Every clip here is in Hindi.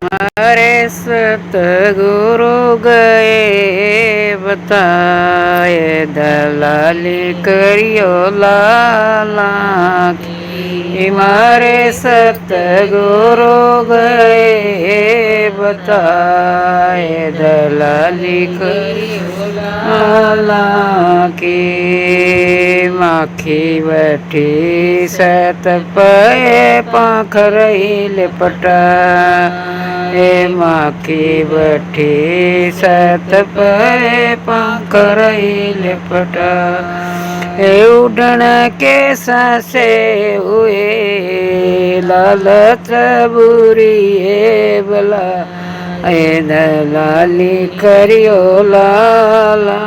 हमारे सतगुरु गए बताए, दलाली करियो लाला की। हमारे सतगुरु गए बताए, दलाली करियो लाला की। माखी बैठी सत पे पाख रही लिपटा, ए माखी बैठी सत पे पाख रही लिपटा। ए उड़न के सांसे हुए लालच बुरी है भला, ए दलाली करियो लाला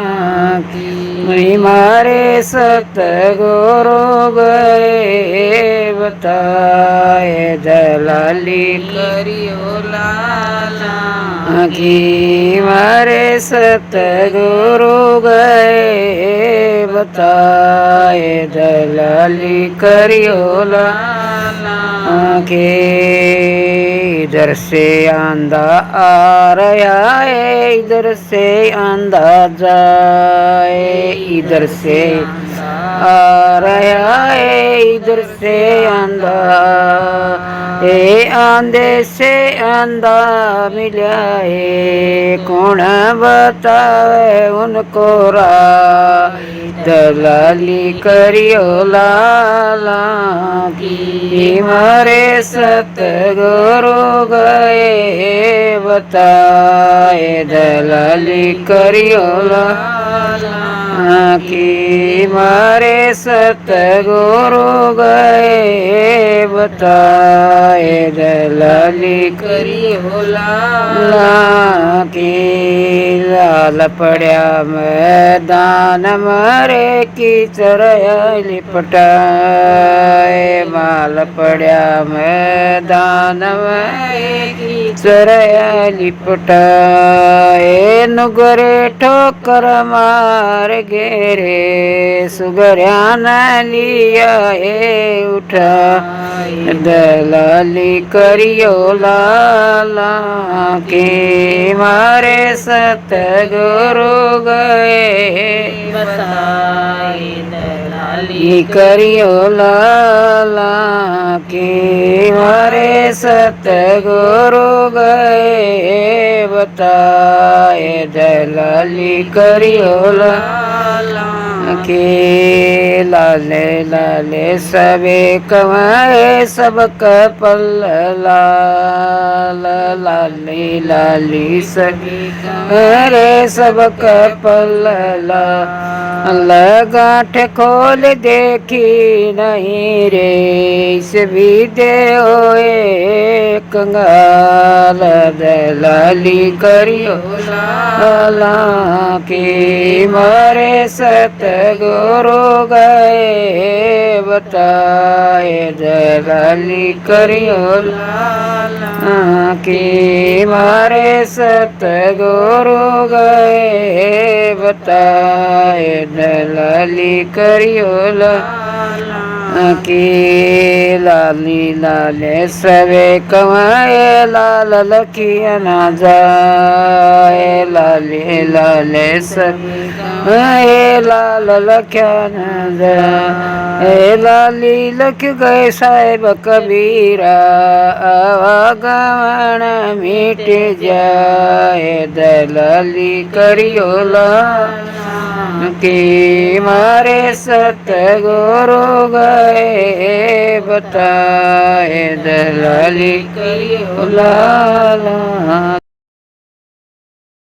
की। हमारे सतगुरु गए बताए, दलाली करियो लाला की। हमारे सतगुरु गए बताए, दलाली करियो लाला के। इधर से आंधा आ रहा है, इधर से आंधा जाए, इधर से आ रहा है, इधर से आंधा। ए आंधे से आंधा मिला है, कौन बताए उनको राह, दलाली करियो लाला की। हमारे सतगुरु गए बताए, दलाली करियो लाला की। हमारे सतगुरु गए बताए, दलाली करियो लाला की। लाल पड़ा मैदान मरे की चरया लिपटाए, माल पड़ा मैदान में की चरया लिपटाए। नुगरे ठोकर मार गेरे, सुगरिया न लिया है उठा, दलाली करियो लाला के। मारे सतगुरु गए बताए, दलाली करियो लाला के। मारे सतगुरु गए बताए, दलाली करियो लाला के। लाले लाले सबे कमाए सबका पल्ला, लाली लाली सभी अरे सबका पल्ला। गांठ खोल देखी नहीं रे, इस भी दे कंगाल, दलाली करियो लाला के। मारे सतगुरु गए बताए, दलाली करियो लाला के। मारे सतगुरु गए बताए, दलाली करियो लाला के। लाली लाले सबे कमाए, लाल लखिया ना जाए, लाली लाले सबे कमाए, लाल लखिया ना जाए। लाली लख गए साहेब कबीरा, आवागमन मिट जाए, दलाली करियो लाला के। मारे सतगुरु गए बताए, दलाली करियो लाला